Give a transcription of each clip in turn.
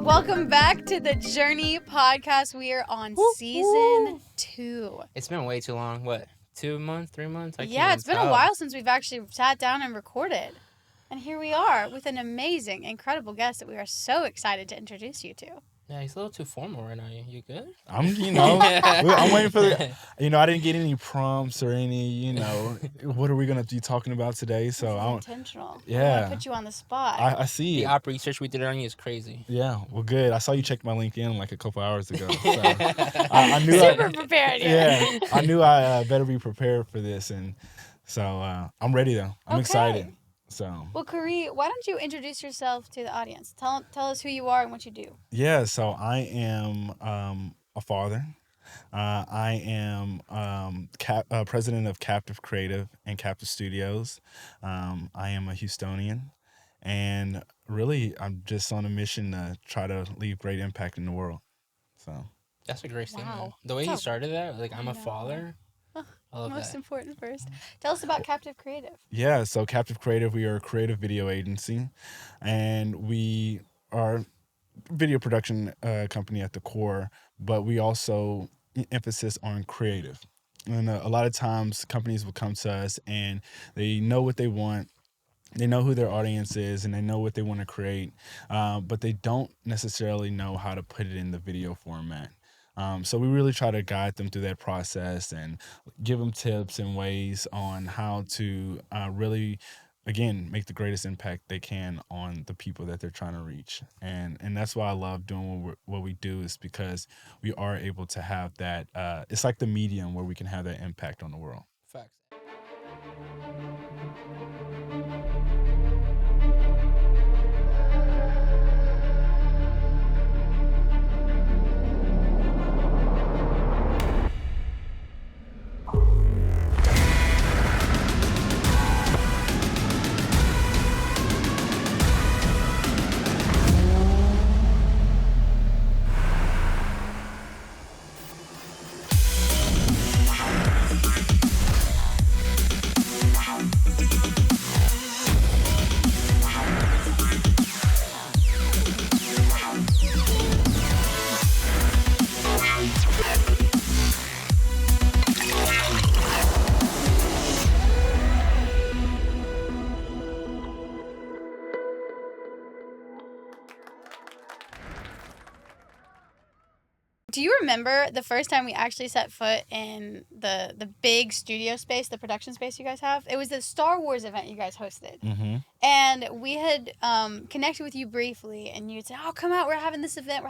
Welcome back to the Journey podcast. We are on season 2. It's been way too long. What, 2 months, 3 months? Yeah, it's been a while since we've actually sat down and recorded. And here we are with an amazing, incredible guest that we are so excited to introduce you to. Yeah, he's a little too formal right now. You good? I'm waiting for the, I didn't get any prompts or any, what are we going to be talking about today? So I'm intentional. Yeah. I want to put you on the spot. I see the it. op research we did on you is crazy. Yeah, well, good. I saw you check my LinkedIn like a couple hours ago. So I knew Super prepared. Yeah, I knew I better be prepared for this. And so I'm ready, though. I'm excited. Well, Khary, why don't you introduce yourself to the audience? Tell us who you are and what you do. Yeah, so I am a father. I am president of Captiv Creative and Captiv Studios. I am a Houstonian, and really, I'm just on a mission to try to leave great impact in the world. So that's a great statement. Wow. The way he started that, like, I'm a father. I love Most that. important first. Tell us about Captiv Creative. Yeah, so Captiv Creative, we are a creative video agency, and we are video production company at the core, but we also emphasis on creative. And a lot of times companies will come to us and they know what they want. They know who their audience is and they know what they want to create, but they don't necessarily know how to put it in the video format. So we really try to guide them through that process and give them tips and ways on how to really, again, make the greatest impact they can on the people that they're trying to reach. And that's why I love doing what we do, is because we are able to have that. It's like the medium where we can have that impact on the world. Facts. Do you remember the first time we actually set foot in the big studio space, the production space you guys have? It was the Star Wars event you guys hosted. Mm-hmm. And we had connected with you briefly, and you'd say, oh, come out, we're having this event.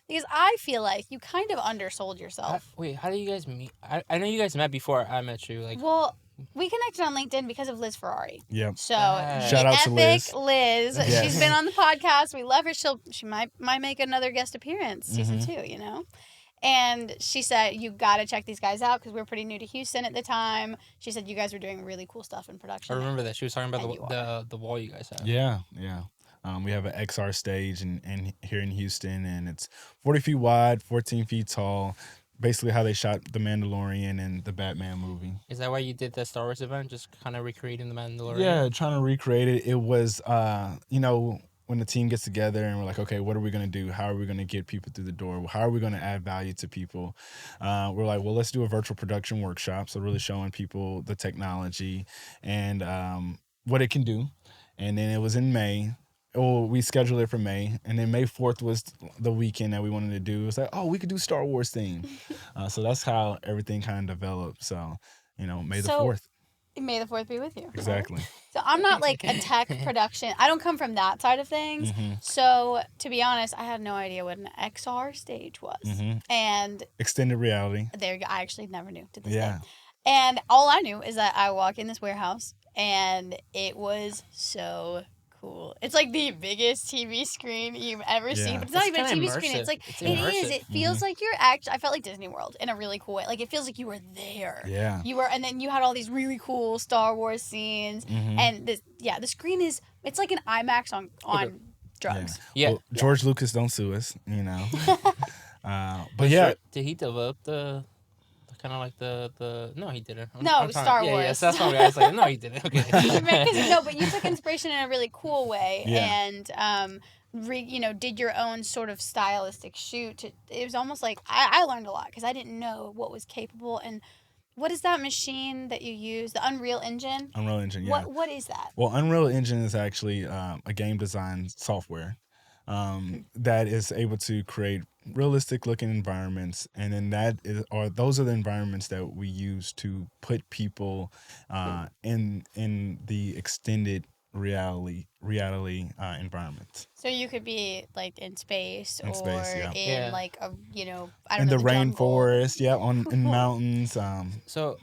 Because I feel like you kind of undersold yourself. Wait, how did you guys meet? I know you guys met before I met you. Well, we connected on LinkedIn because of Liz Ferrari. Yep. So Shout out to Liz. Liz. Yes. She's been on the podcast. We love her. She might make another guest appearance, season 2, And she said, you got to check these guys out because we were pretty new to Houston at the time. She said you guys were doing really cool stuff in production. I remember that. She was talking about the wall you guys have. Yeah. We have an XR stage in here in Houston, and it's 40 feet wide, 14 feet tall. Basically how they shot the Mandalorian and the Batman movie. Is that why you did the Star Wars event? Just kind of recreating the Mandalorian? Yeah, trying to recreate it. It was, when the team gets together and we're like, okay, what are we going to do? How are we going to get people through the door? How are we going to add value to people? We're like, well, let's do a virtual production workshop. So really showing people the technology and what it can do. And then it was in May. Oh, we scheduled it for May, and then May 4th was the weekend that we wanted to do. It was like, oh, we could do Star Wars theme. So that's how everything kind of developed. So, May the 4th. May the 4th be with you. Exactly. So I'm not like a tech production. I don't come from that side of things. Mm-hmm. So to be honest, I had no idea what an XR stage was. Mm-hmm. And extended reality. There you go. I actually never knew to this day. And all I knew is that I walk in this warehouse, and it was so cool. It's like the biggest TV screen you've ever seen, but it's not even a TV screen. It's like it is. It feels like you're I felt like Disney World in a really cool way. Like it feels like you were there. Yeah. You were, and then you had all these really cool Star Wars scenes, and the screen is. It's like an IMAX on drugs. Yeah. Well, George Lucas, don't sue us. But yeah. Did he develop the kind of like the no, he didn't. No, Star Wars. Yeah, so that's why I was like, no, he didn't. Okay. But you took inspiration in a really cool way, and did your own sort of stylistic shoot. It was almost like I learned a lot because I didn't know what was capable. And what is that machine that you use? The Unreal Engine? Unreal Engine, yeah. What is that? Well, Unreal Engine is actually a game design software that is able to create realistic looking environments, and then those are the environments that we use to put people in the extended reality environments. So you could be like in space in like a I don't in know, the rainforest, in mountains. So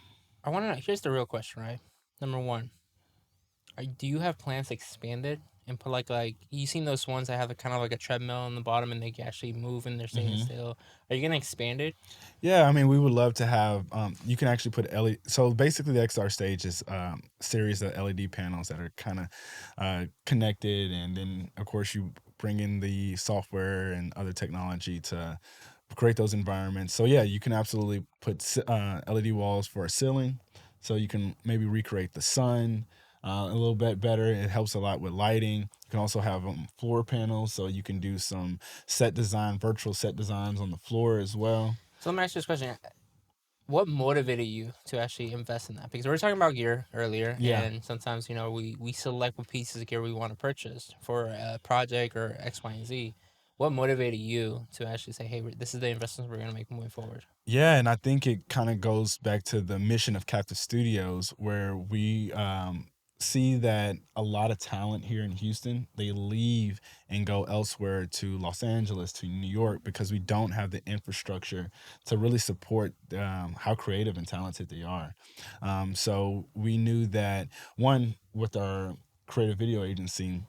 I want to know. Here's the real question, right? Number one, do you have plans to expand it and put like you seen those ones that have a kind of like a treadmill on the bottom and they can actually move and they're staying still? Are you gonna expand it? Yeah, I mean, we would love to have. You can actually put LED. So basically, the XR stage is a series of LED panels that are kind of connected, and then of course you bring in the software and other technology to create those environments. So yeah, you can absolutely put LED walls for a ceiling, so you can maybe recreate the sun a little bit better. It helps a lot with lighting. You can also have floor panels, so you can do some virtual set designs on the floor as well. So let me ask you this question. What motivated you to actually invest in that? Because we were talking about gear earlier, and sometimes, we select what pieces of gear we want to purchase for a project or X, Y, and Z. What motivated you to actually say, hey, this is the investments we're going to make moving forward? Yeah, and I think it kind of goes back to the mission of Captiv Studios, where we see that a lot of talent here in Houston, they leave and go elsewhere to Los Angeles, to New York, because we don't have the infrastructure to really support how creative and talented they are. So we knew that, one, with our creative video agency,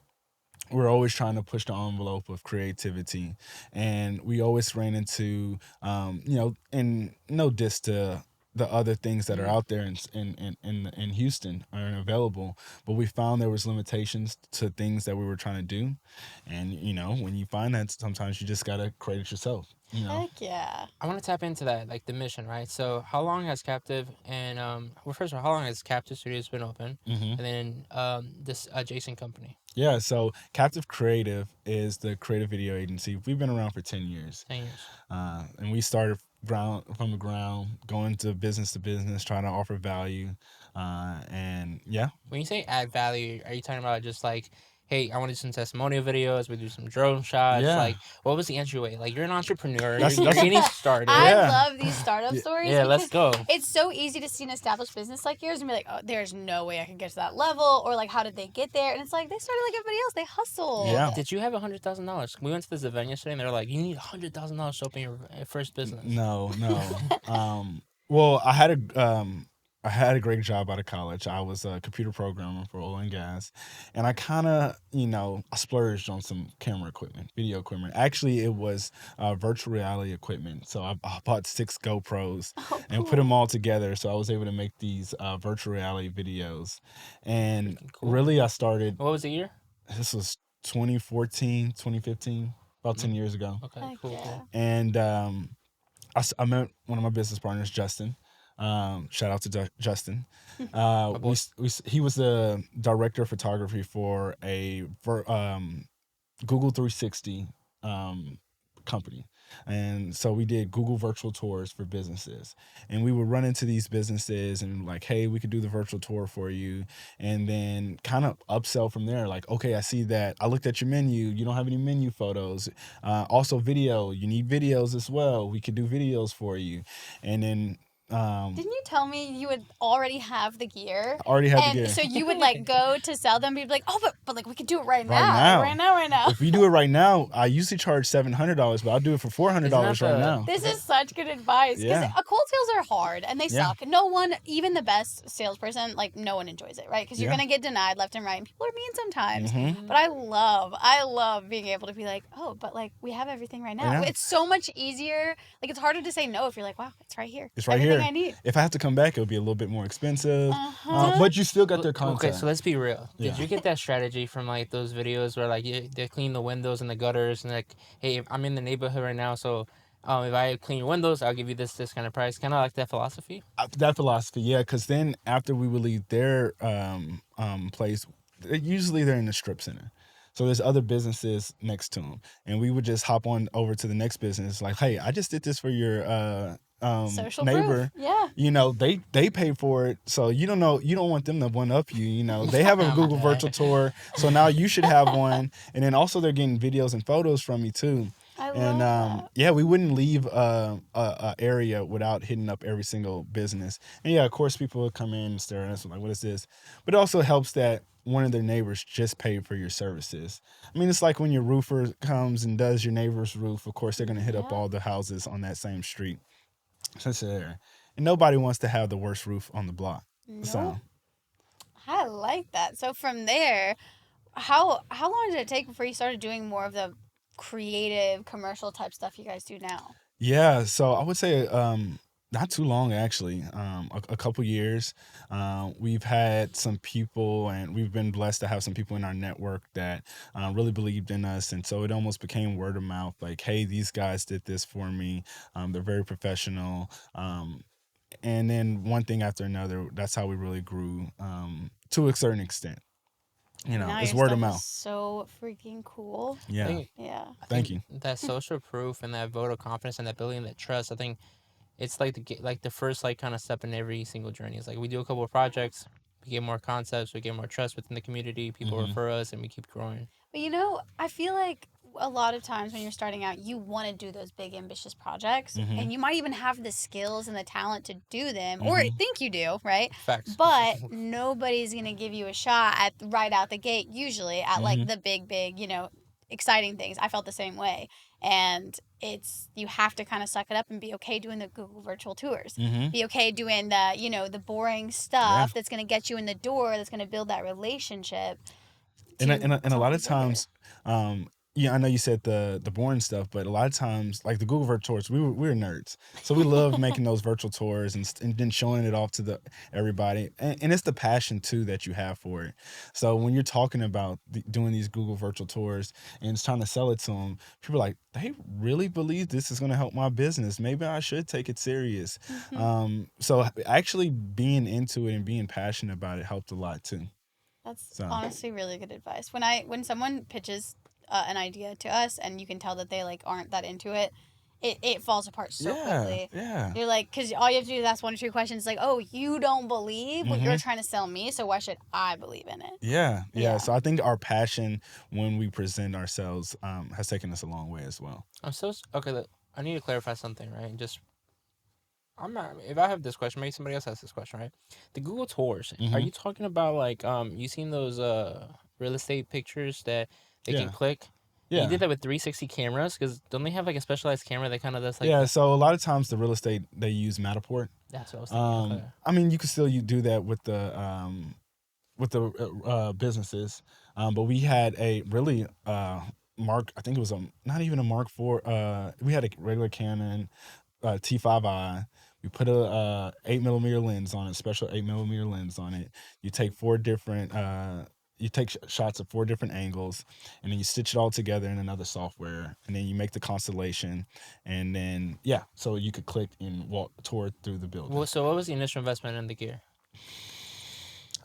we're always trying to push the envelope of creativity, and we always ran into and no diss to the other things that are out there in Houston are available, but we found there was limitations to things that we were trying to do, and when you find that, sometimes you just gotta create it yourself. Heck yeah. I want to tap into that, like the mission, right? So how long has Captiv and first of all, how long has Captiv Studios been open, and then this adjacent company? Yeah, so Captiv Creative is the creative video agency. We've been around for 10 years. 10 years. And we started from the ground, going to business, trying to offer value. And yeah. When you say add value, are you talking about just like, hey, I want to do some testimonial videos, we do some drone shots? Yeah. Like, what was the entryway? Like, you're an entrepreneur, you're getting started. I love these startup stories. Yeah, let's go. It's so easy to see an established business like yours and be like, oh, there's no way I can get to that level, or like, how did they get there? And it's like, they started like everybody else. They hustled. Yeah. Did you have $100,000? We went to this event yesterday and they were like, you need $100,000 to open your first business. No. Well, I had a great job out of college. I was a computer programmer for oil and gas. And I kind of, I splurged on some camera equipment, video equipment. Actually, it was virtual reality equipment. So I bought 6 GoPros and put them all together. So I was able to make these virtual reality videos. And really, I started... What was the year? This was 2014, 2015, about 10 years ago. Okay, cool. Yeah. And I met one of my business partners, Justin. Shout out to Justin. He was the director of photography for a Google 360 company, and so we did Google virtual tours for businesses, and we would run into these businesses and like, hey, we could do the virtual tour for you, and then kind of upsell from there. Like, okay, I see that I looked at your menu, you don't have any menu photos, also video, you need videos as well, we could do videos for you. And then didn't you tell me you would already have the gear? Already had the gear. So you would like go to sell them, be like, oh, but like we could do it right now. If we do it right now, I usually charge $700, but I'll do it for $400 right now. This is such good advice, because cold sales are hard and they suck. No one, even the best salesperson, like no one enjoys it, right? Because you're gonna get denied left and right, and people are mean sometimes. But I love being able to be like, oh, but like we have everything right now. It's so much easier. Like it's harder to say no if you're like, wow, it's right here. It's right here. I need. If I have to come back, it'll be a little bit more expensive, but you still got their content. Okay, so let's be real. Did you get that strategy from like those videos where like they clean the windows and the gutters and like, hey, I'm in the neighborhood right now, so if I clean your windows, I'll give you this kind of price. Kind of like that philosophy. That philosophy, yeah. Because then after we would leave their place, usually they're in the strip center. So there's other businesses next to them, and we would just hop on over to the next business. Like, hey, I just did this for your Social neighbor. proof. Yeah. You know, they paid for it, so you don't want them to one up you. You know, they have a Google virtual tour, so now you should have one. And then also they're getting videos and photos from me too. I love that. Yeah, we wouldn't leave a area without hitting up every single business. And yeah, of course, people would come in and stare at us like, "What is this?" But it also helps that one of their neighbors just paid for your services. I mean, it's like when your roofer comes and does your neighbor's roof. Of course, they're gonna hit up all the houses on that same street. So it's there, and nobody wants to have the worst roof on the block. Nope. So I like that. So from there, how long did it take before you started doing more of the creative commercial type stuff you guys do now? yeah, so I would say not too long actually, a couple years. We've had some people, and we've been blessed to have some people in our network that really believed in us, and so it almost became word of mouth. Like, hey, these guys did this for me. They're very professional. And then one thing after another, that's how we really grew to a certain extent. You know, Now it's your word of stuff mouth. is so freaking cool. Yeah. Yeah. Thank you. That social proof and that vote of confidence and that building that trust, I think it's like the first like kind of step in every single journey. It's like we do a couple of projects, we get more concepts, we get more trust within the community, people refer us, and we keep growing. But I feel like a lot of times when you're starting out, you want to do those big, ambitious projects, and you might even have the skills and the talent to do them, or think you do, right? Facts. But nobody's gonna give you a shot at right out the gate. Usually, at like the big, exciting things. I felt the same way, and you have to kind of suck it up and be okay doing the Google virtual tours. Be okay doing the boring stuff that's gonna get you in the door. That's gonna build that relationship. And a lot of times, yeah, I know you said the boring stuff, but a lot of times, like the Google virtual tours, we were nerds, so we love making those virtual tours and then showing it off to everybody, and it's the passion too that you have for it. So when you're talking about doing these Google virtual tours and it's trying to sell it to them, people are like, they really believe this is going to help my business. Maybe I should take it serious. So actually being into it and being passionate about it helped a lot too. That's honestly really good advice. When someone pitches an idea to us and you can tell that they like aren't that into it, it falls apart so quickly. Yeah. You're like, because all you have to do is ask 1 or 2 questions. Like, oh, you don't believe what you're trying to sell me, so why should I believe in it? Yeah. So I think our passion when we present ourselves has taken us a long way as well. Okay. I need to clarify something, right? If I have this question, maybe somebody else has this question, right? The Google tours, are you talking about like you seen those real estate pictures that they can click? Yeah. And you did that with 360 cameras, because don't they have like a specialized camera that kind of does like? Yeah. So a lot of times the real estate they use Matterport. That's what I was thinking. Okay. I mean, you can still do that with the businesses, but we had a really Mark. I think it was not even a Mark IV. We had a regular Canon T5i. We put a 8mm lens on it, special 8mm lens on it. You take 4 different, you take shots of 4 different angles, and then you stitch it all together in another software, and then you make the constellation, and then so you could click and walk toward through the building. Well, so what was the initial investment in the gear?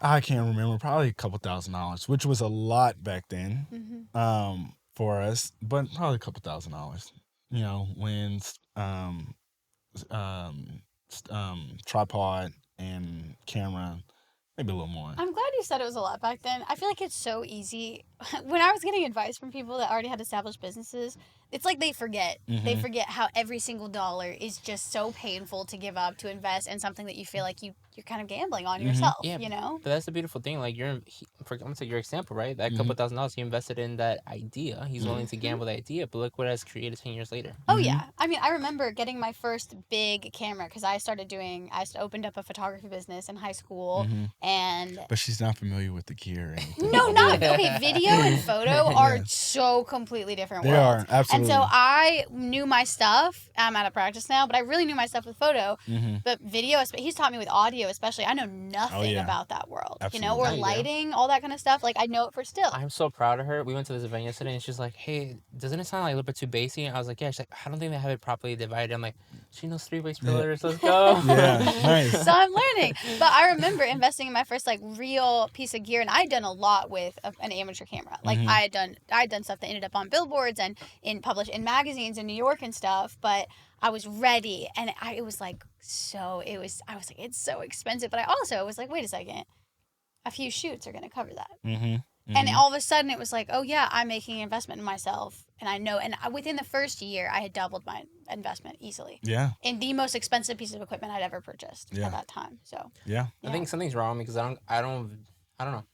I can't remember, probably a couple $1,000s, which was a lot back then for us, but probably a couple $1,000. You know, lens, tripod and camera, maybe a little more. I'm glad you said it was a lot back then. I feel like it's so easy. When I was getting advice from people that already had established businesses, it's like they forget. They forget how every single dollar is just so painful to give up, to invest in something that you feel like you're kind of gambling on yourself, you know? But that's the beautiful thing. Like, I'm going to take your example, right? That couple $1,000 he invested in that idea. He's willing to gamble the idea, but look what it has created 10 years later. Oh, yeah. I mean, I remember getting my first big camera because I opened up a photography business in high school, and... But she's not familiar with the gear or anything. No, okay, video and photo are so completely different They worlds. are, absolutely. And so I knew my stuff. I'm out of practice now, but I really knew my stuff with photo. But video, he's taught me with audio especially, I know nothing about that world. Absolutely. Or lighting, all that kind of stuff. Like, I know it for still. I'm so proud of her. We went to this event yesterday, and she's like, "Hey, doesn't it sound like a little bit too basic?" And I was like, "Yeah." She's like, "I don't think they have it properly divided." I'm like, "She knows 3 ways pillars. Let's go." Yeah, nice. So I'm learning. But I remember investing in my first like real piece of gear, and I'd done a lot with an amateur camera. Like I had done stuff that ended up on billboards and published in magazines in New York and stuff. But I was ready, and I was like, it's so expensive. But I also was like, wait a second, a few shoots are gonna cover that. And all of a sudden, it was like, oh yeah, I'm making an investment in myself, and I know. And within the first year, I had doubled my investment easily. Yeah. In the most expensive piece of equipment I'd ever purchased at that time. So yeah. I think something's wrong because I don't know.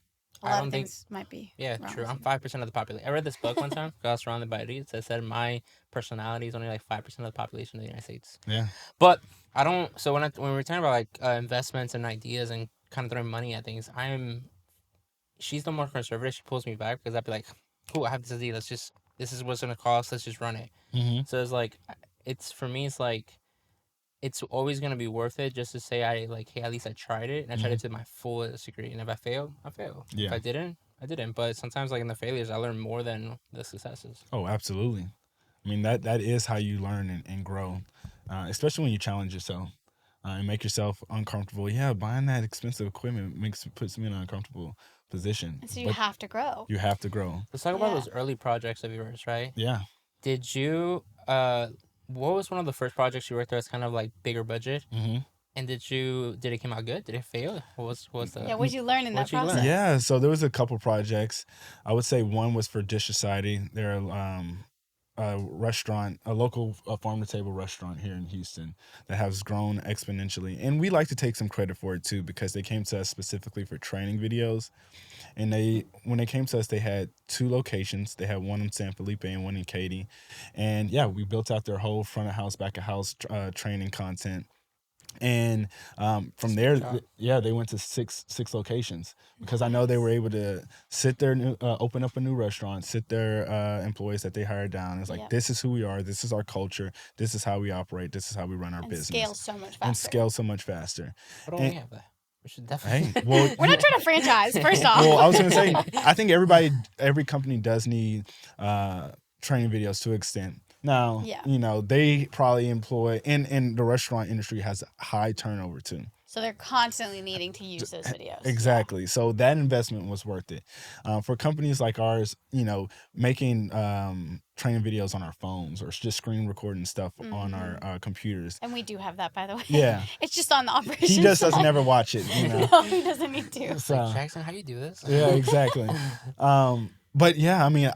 A lot of things might be. Yeah, wrong true. with I'm you. 5% of the population. I read this book one time. I was surrounded by idiots that said my personality is only like 5% of the population of the United States. Yeah. But I don't. So when we're talking about like investments and ideas and kind of throwing money at things, she's the more conservative. She pulls me back because I'd be like, "Cool, I have this idea. This is what's gonna cost. Let's just run it." So it's like, for me, it's like, it's always gonna be worth it just to say hey, at least I tried it and I tried it to my fullest degree. And if I failed, I failed. Yeah. If I didn't, I didn't. But sometimes like in the failures, I learn more than the successes. Oh, absolutely. I mean that is how you learn and grow, especially when you challenge yourself and make yourself uncomfortable. Yeah, buying that expensive equipment puts me in an uncomfortable position. And so you have to grow. You have to grow. Let's talk about those early projects of yours, right? Yeah. Did you what was one of the first projects you worked on that's kind of like bigger budget? And did it come out good? Did it fail? What was the... Yeah, what did you learn in that process? Yeah, so there was a couple projects. I would say one was for Dish Society. They're a restaurant, a local farm-to-table restaurant here in Houston that has grown exponentially. And we like to take some credit for it too because they came to us specifically for training videos. And when they came to us, they had 2 locations. They had one in San Felipe and one in Katy. And yeah, we built out their whole front of house, back of house training content. And from there, they went to six locations because I know they were able to sit there, open up a new restaurant, sit their employees that they hired down. It's like, this is who we are. This is our culture. This is how we operate. This is how we run our business. Scale so much faster. And scale so much faster. Why don't we have that? We should definitely. Hey, well, we're not trying to franchise, first off. Well, I was going to say, I think every company does need training videos to an extent. Now, they probably employ, and the restaurant industry has high turnover too. So they're constantly needing to use those videos. Exactly. Yeah. So that investment was worth it. For companies like ours, making training videos on our phones or just screen recording stuff on our computers. And we do have that, by the way. Yeah. It's just on the operations He just doesn't side. never watch it. No, he doesn't need to. So, like, Jackson, how you do this? Yeah, exactly. But yeah, I mean,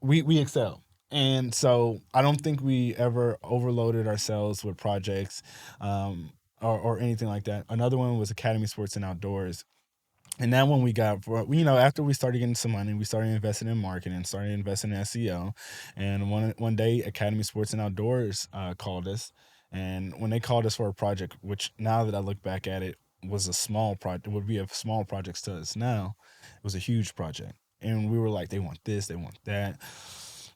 we excel. And so I don't think we ever overloaded ourselves with projects or anything like that. Another one was Academy Sports and Outdoors. And that one we got for, after we started getting some money, we started investing in marketing, started investing in SEO. And one day, Academy Sports and Outdoors called us. And when they called us for a project, which now that I look back at it, was a small project, would be a small project to us now, it was a huge project. And we were like, they want this, they want that.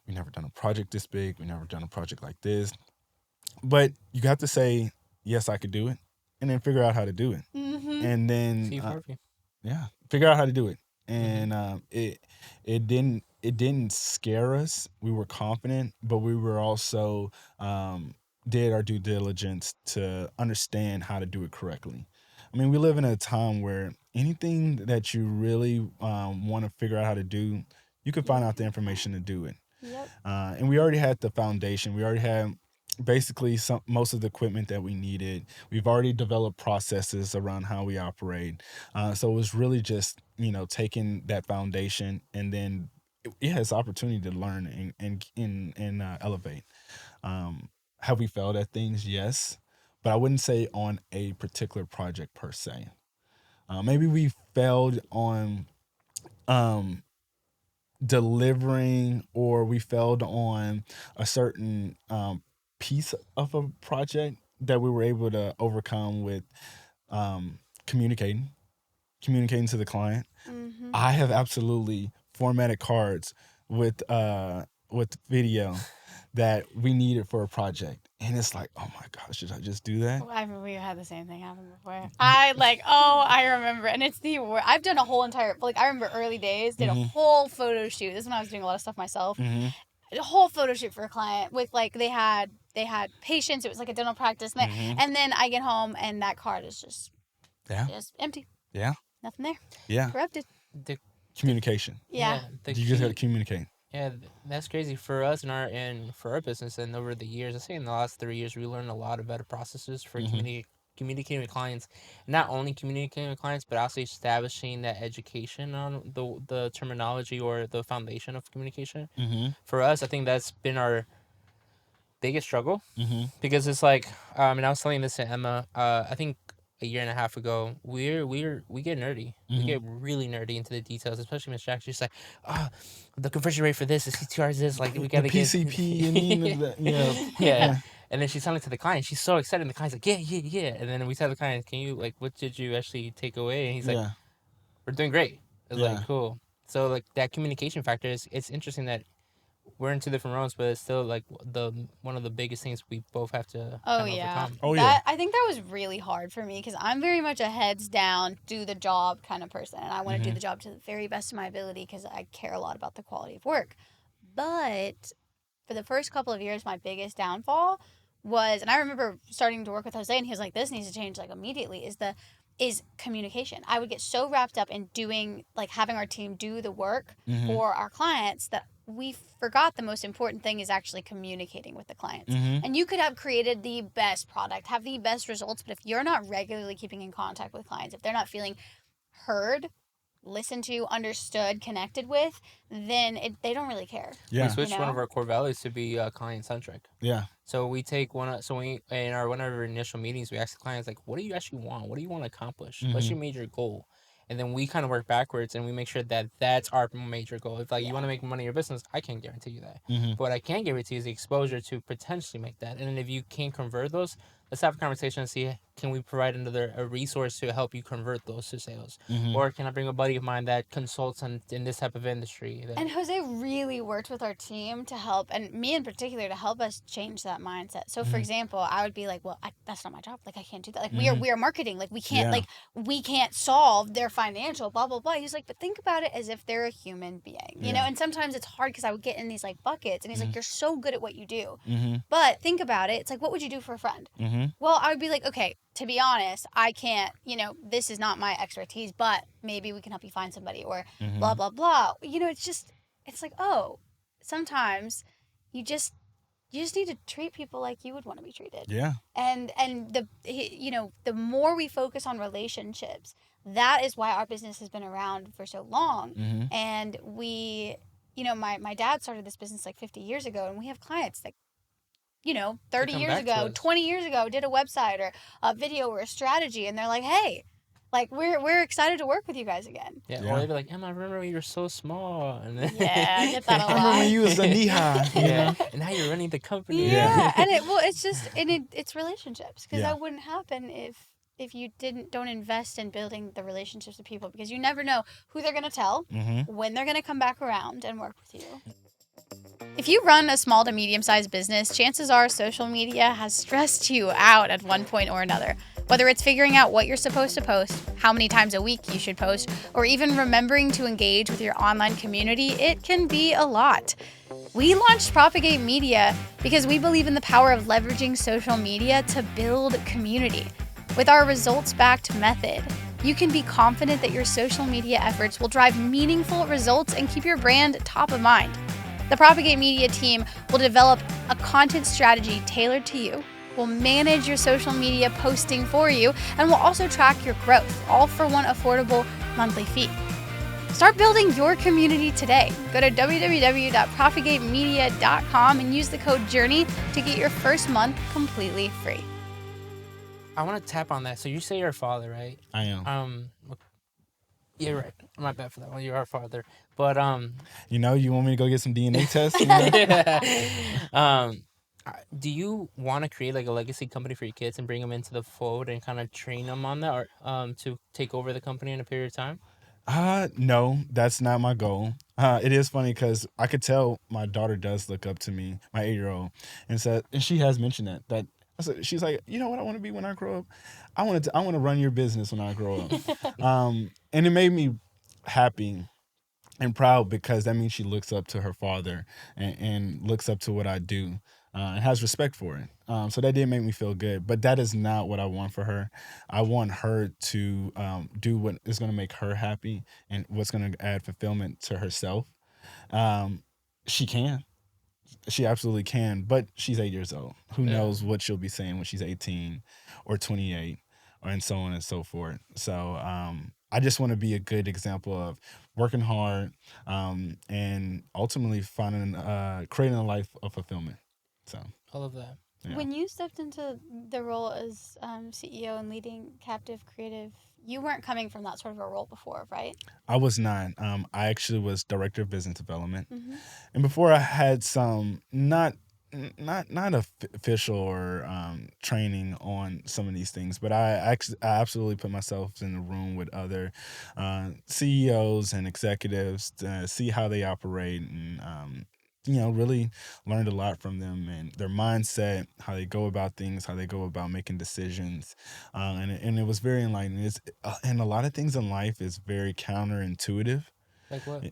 We never done a project this big. We never done a project like this. But you have to say, yes, I could do it, and then figure out how to do it. And then, figure out how to do it. And it didn't scare us. We were confident, but we were also did our due diligence to understand how to do it correctly. I mean, we live in a time where anything that you really want to figure out how to do, you can find out the information to do it. Yep. And we already had the foundation. We already had basically most of the equipment that we needed. We've already developed processes around how we operate. So it was really just, taking that foundation and then, it's opportunity to learn and elevate. Have we failed at things? Yes. But I wouldn't say on a particular project per se. Maybe we failed on delivering, or we failed on a certain piece of a project that we were able to overcome with communicating to the client. I have absolutely formatted cards with video that we needed for a project. And it's like, oh my gosh, should I just do that? I mean, we had the same thing happen before. I remember. And it's the worst. I've done a whole entire, I remember early days, did a whole photo shoot. This is when I was doing a lot of stuff myself. A whole photo shoot for a client with, they had patients. It was like a dental practice. And then I get home and that card is just empty. Yeah. Nothing there. Yeah. Corrupted. Communication. Yeah. You just got to communicate. Yeah, that's crazy for us and for our business. And over the years, I say in the last 3 years, we learned a lot of better processes for communicating with clients. Not only communicating with clients, but also establishing that education on the terminology or the foundation of communication. For us, I think that's been our biggest struggle because it's like, and I was telling this to Emma, I think a year and a half ago, we get nerdy. We get really nerdy into the details, especially Miss Jack. She's like, oh, the conversion rate for this, the CTR is this, like we gotta get PCP and yeah. And then she's telling it to the client. She's so excited, and the client's like, yeah. And then we tell the client, can you, what did you actually take away? And he's like, we're doing great. It's like, cool. So that communication factor it's interesting that we're in two different roles, but it's still one of the biggest things we both have to overcome. I think that was really hard for me because I'm very much a heads down, do the job kind of person, and I want to do the job to the very best of my ability because I care a lot about the quality of work. But for the first couple of years, my biggest downfall was, and I remember starting to work with Jose, and he was like, "This needs to change immediately." Is communication. I would get so wrapped up in doing having our team do the work for our clients that we forgot the most important thing is actually communicating with the clients. And you could have created the best product, have the best results, but if you're not regularly keeping in contact with clients, if they're not feeling heard, listened to, understood, connected with, then they don't really care. We switched one of our core values to be client centric. Yeah. So we take one of our initial meetings, we ask the clients what do you actually want? What do you want to accomplish? What's your major goal? And then we kind of work backwards and we make sure that that's our major goal. If you want to make money in your business, I can't guarantee you that. But what I can guarantee is the exposure to potentially make that. And then if you can't convert those, let's have a conversation and see, can we provide a resource to help you convert those to sales? Or can I bring a buddy of mine that consults in this type of industry? And Jose really worked with our team to help, and me in particular, to help us change that mindset. So for example, I would be like, well, that's not my job. I can't do that. We are marketing. We can't, we can't solve their financial blah, blah, blah. He's like, but think about it as if they're a human being, you know? And sometimes it's hard because I would get in these buckets and he's like, you're so good at what you do. But think about it. It's like, what would you do for a friend? Well, I would be like, okay, to be honest, I can't, this is not my expertise, but maybe we can help you find somebody or blah, blah, blah. It's like, oh, sometimes you just need to treat people like you would want to be treated. Yeah. And the more we focus on relationships, that is why our business has been around for so long. And we, my dad started this business 50 years ago, and we have clients that 30 years ago, 20 years ago, did a website or a video or a strategy, and they're like, hey, we're excited to work with you guys again. Yeah. Or they'd be like, Emma, I remember when you were so small. And then I get that a lot. I remember when you was a knee high. And now you're running the company. Yeah. And it's relationships, because that wouldn't happen if you don't invest in building the relationships with people, because you never know who they're going to tell, when they're going to come back around and work with you. If you run a small to medium-sized business, chances are social media has stressed you out at one point or another. Whether it's figuring out what you're supposed to post, how many times a week you should post, or even remembering to engage with your online community, it can be a lot. We launched Propagate Media because we believe in the power of leveraging social media to build community. With our results-backed method, you can be confident that your social media efforts will drive meaningful results and keep your brand top of mind. The Propagate Media team will develop a content strategy tailored to you, will manage your social media posting for you, and will also track your growth, all for one affordable monthly fee. Start building your community today. Go to www.propagatemedia.com and use the code JOURNEY to get your first month completely free. I want to tap on that. So you say you're a father, right? I am. Yeah, right. My bad for that one. You are a father. But you want me to go get some DNA tests? Do you want to create a legacy company for your kids and bring them into the fold and kind of train them on that, or to take over the company in a period of time? No, that's not my goal. It is funny because I could tell my daughter does look up to me, my 8-year-old, and she has mentioned that she's like, you know what I want to be when I grow up? I want to run your business when I grow up. And it made me happy and proud because that means she looks up to her father and looks up to what I do and has respect for it. So that did make me feel good, but that is not what I want for her. I want her to do what is going to make her happy and what's going to add fulfillment to herself. Um, she can. She absolutely can, but she's 8 years old. Who Yeah. knows what she'll be saying when she's 18 or 28 and so on and so forth. So I just want to be a good example of working hard and ultimately finding, creating a life of fulfillment. So, I love that. yeah. When you stepped into the role as CEO and leading Captiv Creative, you weren't coming from that sort of a role before, right? I was not. I actually was director of business development. Mm-hmm. And before I had some not official or training on some of these things, but I absolutely put myself in the room with other CEOs and executives to see how they operate and really learned a lot from them and their mindset, how they go about things, how they go about making decisions, and it was very enlightening. And a lot of things in life is very counterintuitive. Like what?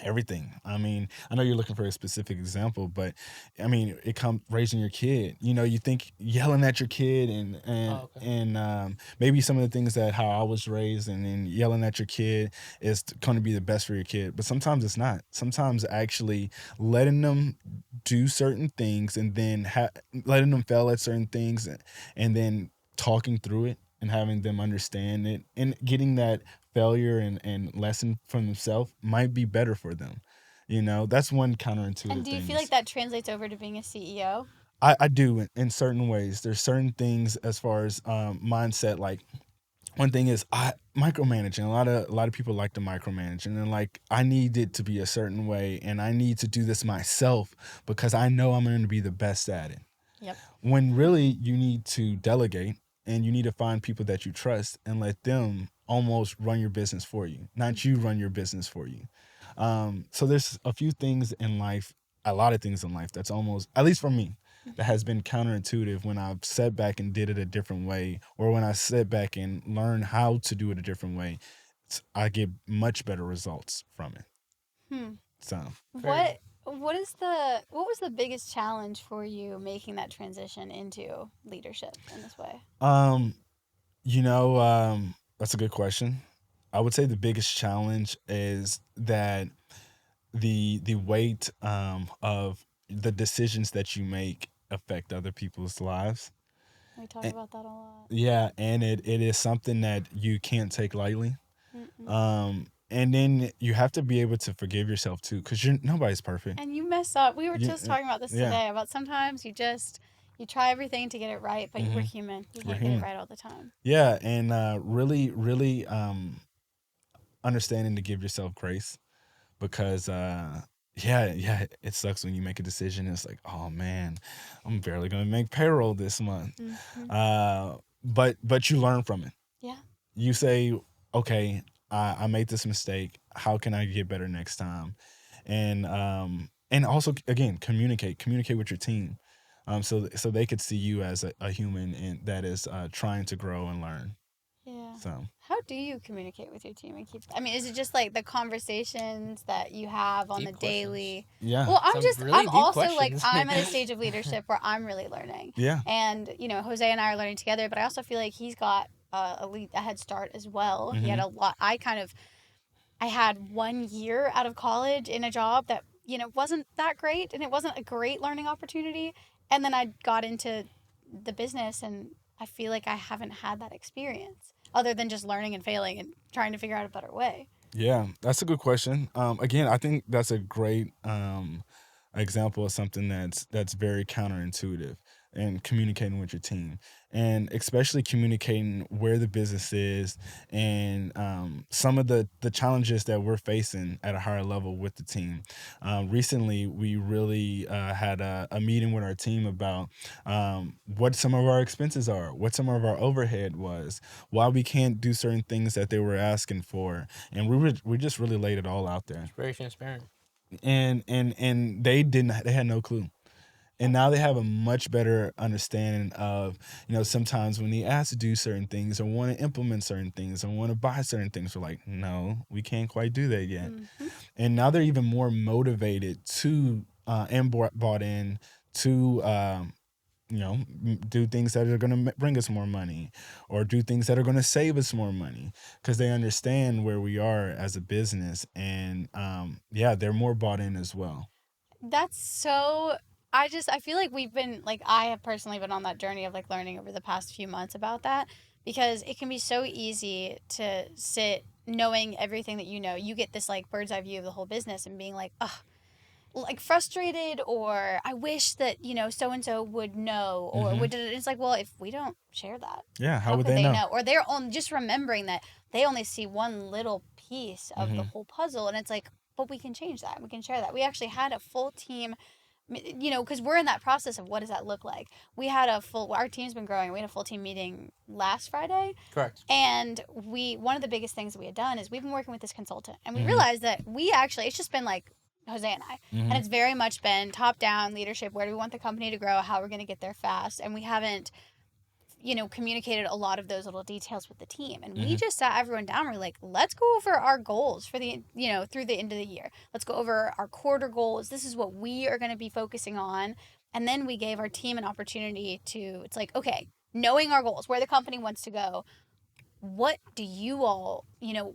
Everything. I mean, I know you're looking for a specific example, but I mean, it comes raising your kid. You think yelling at your kid Oh, okay. and maybe some of the things that how I was raised, and then yelling at your kid is going to be the best for your kid. But sometimes it's not. Sometimes actually letting them do certain things and then letting them fail at certain things and then talking through it and having them understand it and getting that failure and lesson from themselves might be better for them. That's one counterintuitive And do you thing. feel like that translates over to being a CEO? I do in certain ways. There's certain things as far as mindset. Like one thing is I micromanaging. A lot of people like to micromanage, and then like I need it to be a certain way, and I need to do this myself because I know I'm going to be the best at it. Yep. When really you need to delegate and you need to find people that you trust and let them almost run your business for you, not you run your business for you. So there's a few things in life, a lot of things in life that's almost, at least for me, that has been counterintuitive when I've sat back and did it a different way, or when I sat back and learned how to do it a different way. I get much better results from it. Hmm. So What was the biggest challenge for you making that transition into leadership in this way? That's a good question. I would say the biggest challenge is that the weight of the decisions that you make affect other people's lives. We talk And, about that a lot. yeah, and it is something that you can't take lightly. Mm-mm. And then you have to be able to forgive yourself too, because nobody's perfect. And you mess up. We were just talking about this Yeah. today about sometimes you try everything to get it right, but we're human. You We're can't get it human. right all the time. Yeah, and really understanding to give yourself grace because yeah, it sucks when you make a decision. It's like, oh man, I'm barely gonna make payroll this month. Mm-hmm. But you learn from it. Yeah. You say, okay, I made this mistake. How can I get better next time? And also again, communicate with your team, so they could see you as a human and that is trying to grow and learn. Yeah. So How do you communicate with your team and keep? I mean, is it just like the conversations that you have on Deep the questions. daily? yeah, Well, Really I'm deep also like, questions. I'm at a stage of leadership where I'm really learning. yeah, And, Jose and I are learning together, but I also feel like he's got a head start as well. He had a lot, I had 1 year out of college in a job that, wasn't that great and it wasn't a great learning opportunity. And then I got into the business and I feel like I haven't had that experience other than just learning and failing and trying to figure out a better way. yeah. That's a good question. Again, I think that's a great example of something that's very counterintuitive. and communicating with your team, and especially communicating where the business is and some of the challenges that we're facing at a higher level with the team. Recently, we really had a meeting with our team about what some of our expenses are, what some of our overhead was, why we can't do certain things that they were asking for, and we just really laid it all out there. It's very transparent. And they had no clue. And now they have a much better understanding of, sometimes when they ask to do certain things or want to implement certain things or want to buy certain things, we're like, no, we can't quite do that yet. Mm-hmm. And now they're even more motivated to and bought in to do things that are going to bring us more money or do things that are going to save us more money, because they understand where we are as a business. And they're more bought in as well. That's so. I feel like we've been, like, I have personally been on that journey of, like, learning over the past few months about that, because it can be so easy to sit knowing everything that you get this, like, bird's eye view of the whole business and being like, ugh, like, frustrated, or I wish that, so and so would know, or Mhm. would. It's like, well, if we don't share that, Yeah, how would could they know? Or they're on just remembering that they only see one little piece of the Mhm. whole puzzle, and it's like, but we can change that. We can share that. We actually had a full team, because we're in that process of what does that look like. Our team's been growing. We had a full team meeting last Friday. Correct. And one of the biggest things that we had done is we've been working with this consultant, and we Mhm. realized that it's just been like Jose and I. Mhm. And it's very much been top down leadership. Where do we want the company to grow? How we're going to get there fast? And we haven't, communicated a lot of those little details with the team. And we Mhm. just sat everyone down. We're like, let's go over our goals for the, through the end of the year. Let's go over our quarter goals. This is what we are going to be focusing on. And then we gave our team an opportunity it's like, okay, knowing our goals, where the company wants to go, what do you all,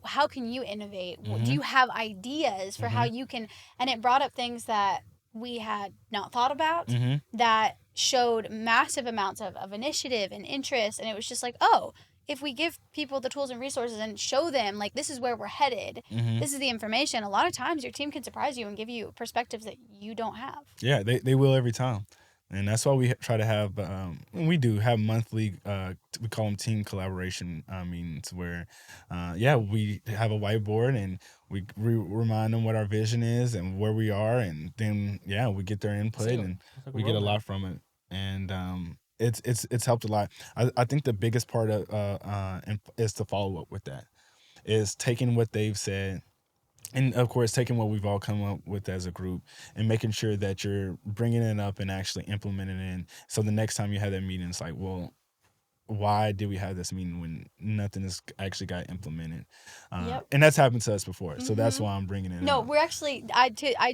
how can you innovate? Mhm. Do you have ideas for how you can? And it brought up things that we had not thought about, Mhm. that showed massive amounts of initiative and interest. And it was just like, oh, if we give people the tools and resources and show them, like, this is where we're headed, Mhm. this is the information, a lot of times your team can surprise you and give you perspectives that you don't have. Yeah, they will every time. And that's why we try to have, we do have monthly, we call them team collaboration meetings where, we have a whiteboard and we remind them what our vision is and where we are. And then, we get their input and we get a lot from it. And it's helped a lot. I think the biggest part of is to follow up with that, is taking what they've said, and of course taking what we've all come up with as a group and making sure that you're bringing it up and actually implementing it in, so the next time you have that meeting, it's like, well, why did we have this meeting when nothing has actually got implemented? Yep. And that's happened to us before, so that's Mhm. why I'm bringing it No, up. we're actually, I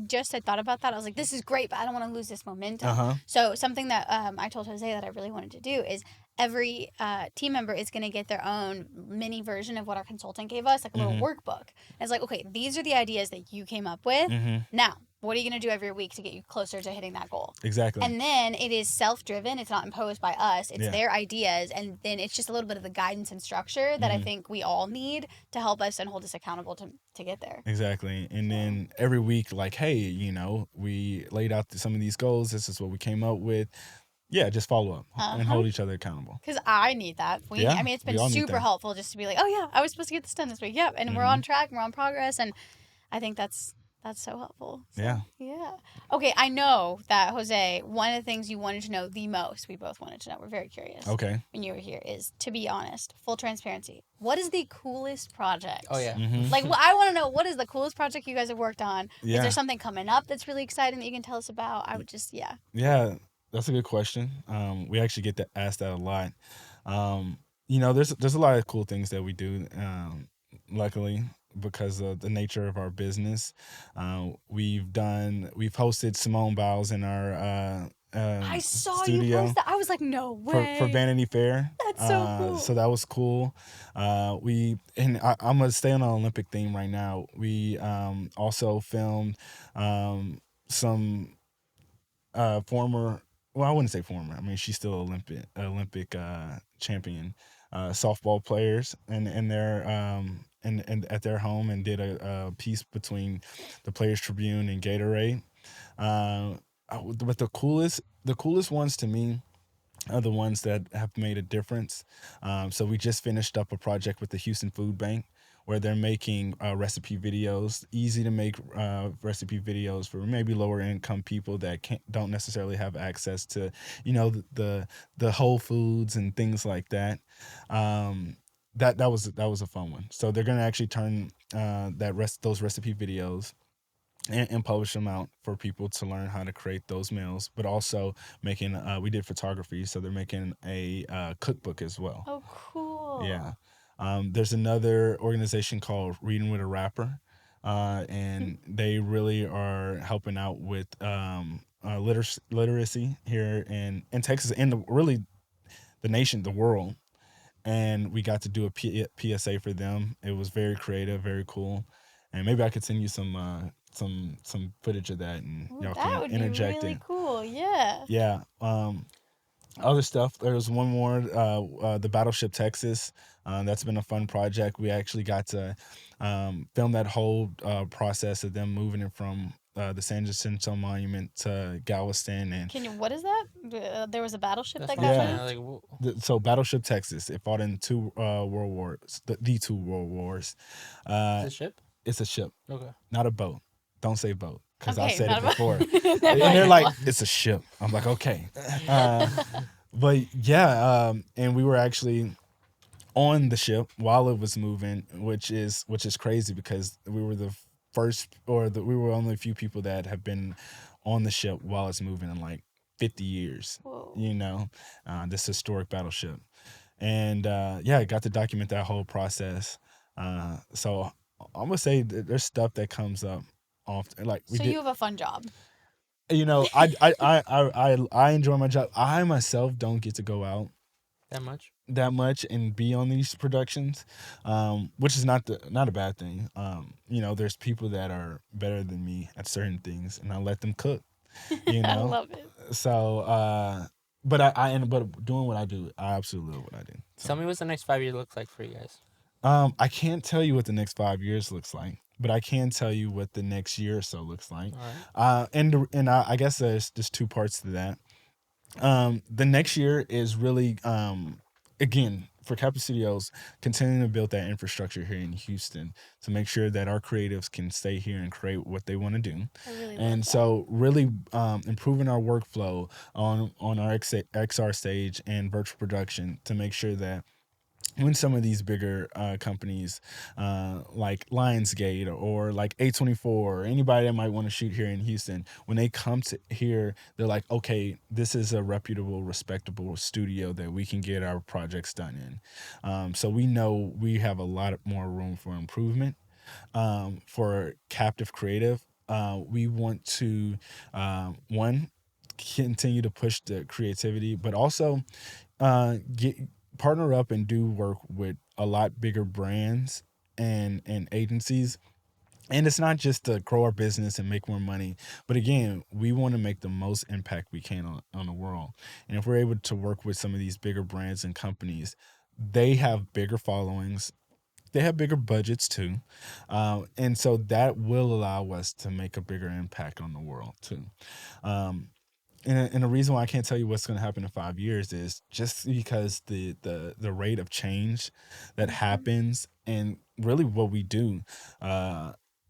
just had thought about that. I was like, this is great, but I don't want to lose this momentum. Uh-huh. So something that I told Jose that I really wanted to do is every team member is going to get their own mini version of what our consultant gave us, like a little workbook. And it's like, okay, these are the ideas that you came up with. Now, what are you going to do every week to get you closer to hitting that goal? Exactly. And then it is self-driven. It's not imposed by us. It's Yeah. their ideas. And then it's just a little bit of the guidance and structure that I think we all need to help us and hold us accountable to get there. Exactly. And then every week, like, hey, we laid out some of these goals. This is what we came up with. Yeah, just follow up and hold each other accountable. Because I need that. I mean, it's been super helpful just to be like, oh yeah, I was supposed to get this done this week. Yep, and we're on track, and we're on progress, and I think that's so helpful. So, yeah. Okay, I know that, Jose, one of the things you wanted to know the most, we both wanted to know, we're very curious. Okay. When you were here, is, to be honest, full transparency, what is the coolest project? Oh yeah. Like, I want to know, what is the coolest project you guys have worked on? Yeah. Is there something coming up that's really exciting that you can tell us about? I would just, Yeah, that's a good question. We actually get asked that a lot. There's a lot of cool things that we do. Luckily, because of the nature of our business, we've hosted Simone Biles in our I saw studio. you post that. I was like, no way. For Vanity Fair. That's so cool. So that was cool. I'm gonna stay on the Olympic theme right now. We also filmed some former, well, I wouldn't say former, I mean, she's still Olympic champion softball players, and their and at their home, and did a piece between the Players Tribune and Gatorade. But the coolest ones to me are the ones that have made a difference. So we just finished up a project with the Houston Food Bank where they're making recipe videos, easy to make recipe videos for maybe lower income people that don't necessarily have access to, the Whole Foods and things like that. That was a fun one. So they're gonna actually turn those recipe videos and publish them out for people to learn how to create those meals, but also making we did photography, so they're making a cookbook as well. Oh, cool. Yeah. There's another organization called Reading with a Rapper, and they really are helping out with literacy here in Texas and really the nation, the world. And we got to do a PSA for them. It was very creative, very cool. And maybe I could send you some footage of that, and Ooh, y'all that can would be interject really in. cool. Yeah. Yeah. Other stuff. There's one more, the Battleship Texas. That's been a fun project. We actually got to film that whole process of them moving it from the San Jacinto Monument to Galveston. And What is that? There was a battleship That's that what I'm got Yeah. saying. moved? Like, So Battleship Texas, it fought in two world wars, the two world wars. it's Uh, a ship? it's a ship, Okay. not a boat. Don't say boat, because I Okay, said not it about- before. They're And they're like, "What?" it's a ship. I'm like, okay. But yeah, and we were actually on the ship while it was moving, which is crazy because we were the first, we were only a few people that have been on the ship while it's moving in like 50 years. Whoa. This historic battleship, and yeah, I got to document that whole process. So I'm gonna say that there's stuff that comes up often. Like we So did, you have a fun job. I enjoy my job. I myself don't get to go out That much? that much and be on these productions, which is not a bad thing. There's people that are better than me at certain things, and I let them cook. You I know, love it. so but doing what I do, I absolutely love what I do. So. Tell me what the next 5 years looks like for you guys. I can't tell you what the next 5 years looks like, but I can tell you what the next year or so looks like. All right. I guess there's two parts to that. The next year is really, again, for Captiv Studios, continuing to build that infrastructure here in Houston to make sure that our creatives can stay here and create what they want to do. I really love And that. so really improving our workflow on our XR stage and virtual production to make sure that when some of these bigger companies like Lionsgate or like A24 or anybody that might want to shoot here in Houston, when they come to here, they're like, okay, this is a reputable, respectable studio that we can get our projects done in. So we know we have a lot more room for improvement. For Captiv Creative, we want to, one, continue to push the creativity, but also get partner up and do work with a lot bigger brands and agencies. And it's not just to grow our business and make more money, but again, we want to make the most impact we can on the world. And if we're able to work with some of these bigger brands and companies, they have bigger followings, they have bigger budgets too, and so that will allow us to make a bigger impact on the world too. Um, and the reason why I can't tell you what's going to happen in 5 years is just because the rate of change that happens and really what we do.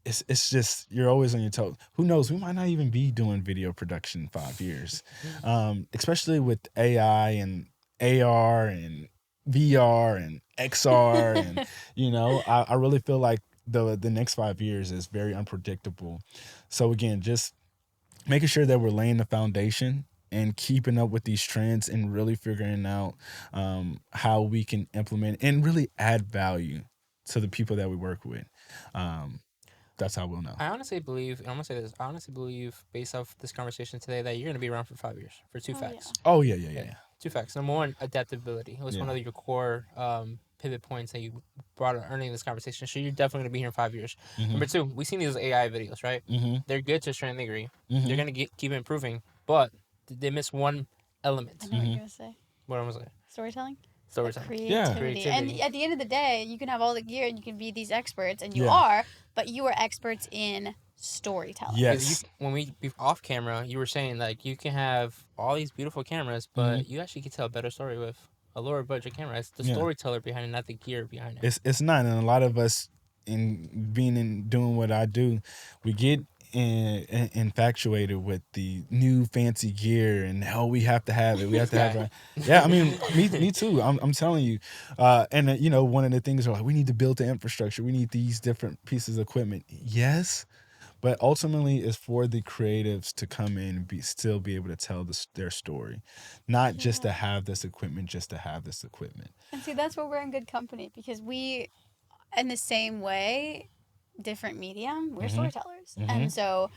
It's just you're always on your toes. Who knows? We might not even be doing video production in 5 years, especially with AI and AR and VR and XR and I really feel like the next 5 years is very unpredictable. So again, just making sure that we're laying the foundation and keeping up with these trends and really figuring out how we can implement and really add value to the people that we work with. That's how we'll know. I honestly believe, and I'm going to say this, I honestly believe, based off this conversation today, that you're going to be around for 5 years for two facts. Oh, yeah. 2 facts. Number one, adaptability. It was one of your core pivot points that you brought up early in this conversation. So you're definitely going to be here in 5 years. Mm-hmm. Number two, we've seen these AI videos, right? Mm-hmm. They're good to a certain degree. Mm-hmm. They're going to keep improving, but they miss one element. I know what you're going to say. What am I going to say? Storytelling? Storytelling. Creativity. And at the end of the day, you can have all the gear and you can be these experts, and you are, but you are experts in storytelling. Yes. When we off camera, you were saying like you can have all these beautiful cameras, but you actually can tell a better story with a lower budget camera. It's the storyteller behind it, not the gear behind it. It's not, and a lot of us doing what I do, we get infatuated with the new fancy gear and how we have to have it. We have to have it. Yeah, I mean, me too. I'm telling you, and you know, one of the things are like we need to build the infrastructure. We need these different pieces of equipment. Yes. But ultimately, it's for the creatives to come in and still be able to tell their story, not just to have this equipment, just to have this equipment. And see, that's where we're in good company, because we, in the same way, different medium, we're storytellers. And so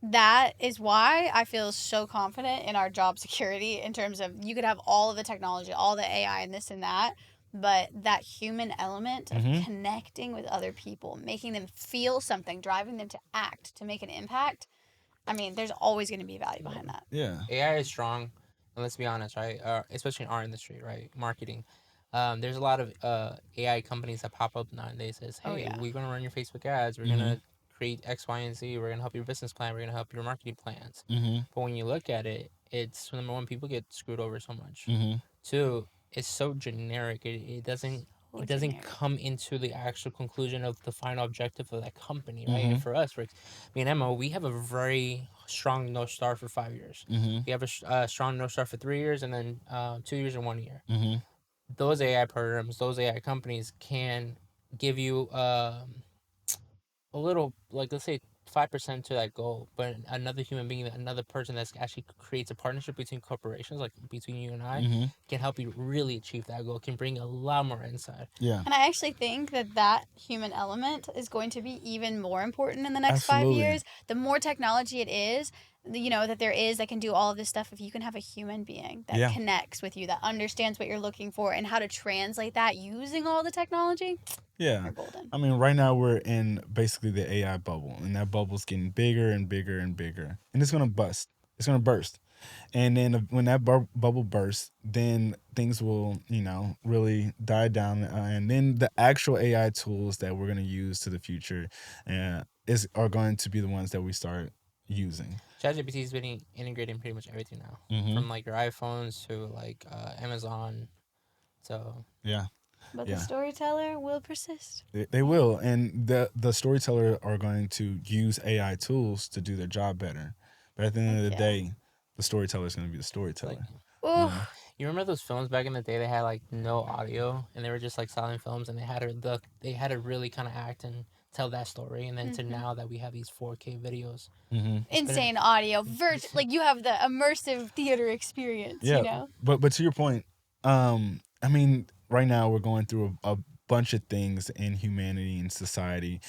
that is why I feel so confident in our job security, in terms of you could have all of the technology, all the AI and this and that, but that human element of connecting with other people, making them feel something, driving them to act, to make an impact. I mean, there's always going to be value behind that. Yeah. AI is strong, and let's be honest, right? Especially in our industry, right? Marketing. There's a lot of AI companies that pop up nowadays. Says, hey, we're gonna run your Facebook ads. We're gonna create X, Y, and Z. We're gonna help your business plan. We're gonna help your marketing plans. But when you look at it, it's number one, people get screwed over so much. Two, it's so generic. It doesn't come into the actual conclusion of the final objective of that company, right? And for us, for me and Emma, we have a very strong North Star for 5 years. We have a strong North Star for 3 years, and then 2 years and 1 year. Those AI programs, those AI companies can give you a little, like, let's say 5% to that goal, but another human being, another person that actually creates a partnership between corporations, like between you and I, can help you really achieve that goal, can bring a lot more insight. Yeah. And I actually think that human element is going to be even more important in the next 5 years. The more technology it is, you know, that there is that can do all of this stuff, if you can have a human being that connects with you, that understands what you're looking for and how to translate that using all the technology, you're golden. I mean, right now we're in basically the AI bubble, and that bubble's getting bigger and bigger and bigger, and it's gonna bust. It's gonna burst. And then when that bubble bursts, then things will, you know, really die down. And then the actual AI tools that we're going to use to the future are going to be the ones that we start using. ChatGPT has been integrating pretty much everything now, from like your iPhones to like Amazon. So yeah. But the storyteller will persist. They will, and the storyteller are going to use AI tools to do their job better. But at the end of the day, the storyteller is going to be the storyteller. Like, you remember those films back in the day? They had like no audio, and they were just like silent films, and they had to really kind of act and tell that story. And then to now that we have these 4K videos, insane audio, like you have the immersive theater experience. Yeah, you know. But to your point, I mean, right now we're going through a bunch of things in humanity and society.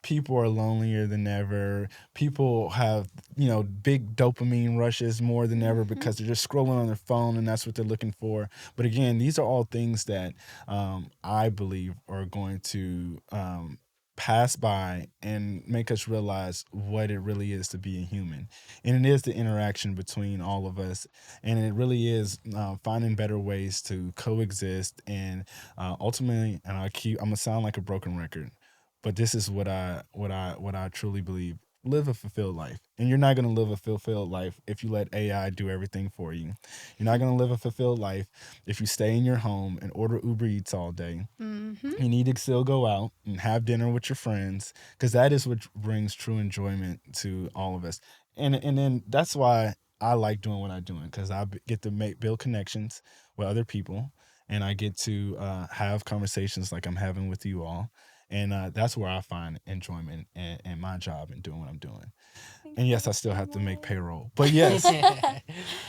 People are lonelier than ever. People have, you know, big dopamine rushes more than ever because they're just scrolling on their phone and that's what they're looking for. But again, these are all things that I believe are going to pass by and make us realize what it really is to be a human. And it is the interaction between all of us, and it really is finding better ways to coexist. And ultimately, and I'm gonna sound like a broken record, but this is what I truly believe: live a fulfilled life. And you're not gonna live a fulfilled life if you let AI do everything for you. You're not gonna live a fulfilled life if you stay in your home and order Uber Eats all day. You need to still go out and have dinner with your friends, because that is what brings true enjoyment to all of us. And then that's why I like doing what I'm doing, because I get to build connections with other people, and I get to have conversations like I'm having with you all. And that's where I find enjoyment in my job and doing what I'm doing. And yes, I still have to make payroll. But yes.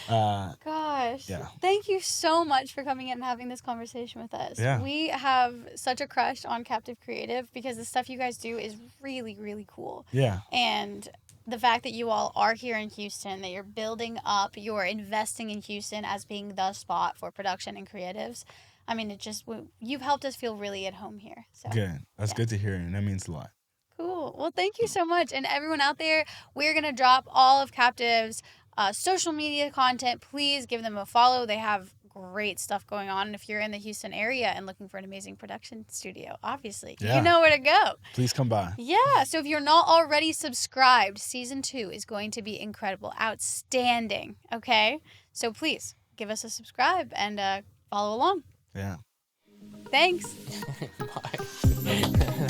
Gosh. Yeah. Thank you so much for coming in and having this conversation with us. Yeah. We have such a crush on Captiv Creative because the stuff you guys do is really, really cool. Yeah. And the fact that you all are here in Houston, that you're building up, you're investing in Houston as being the spot for production and creatives. I mean, you've helped us feel really at home here. So. Good. That's good to hear, and that means a lot. Cool. Well, thank you so much. And everyone out there, we're going to drop all of Captiv's social media content. Please give them a follow. They have great stuff going on. And if you're in the Houston area and looking for an amazing production studio, obviously, Yeah. you know where to go. Please come by. Yeah. So if you're not already subscribed, season 2 is going to be incredible, outstanding. Okay. So please give us a subscribe and follow along. Yeah. Thanks. Bye.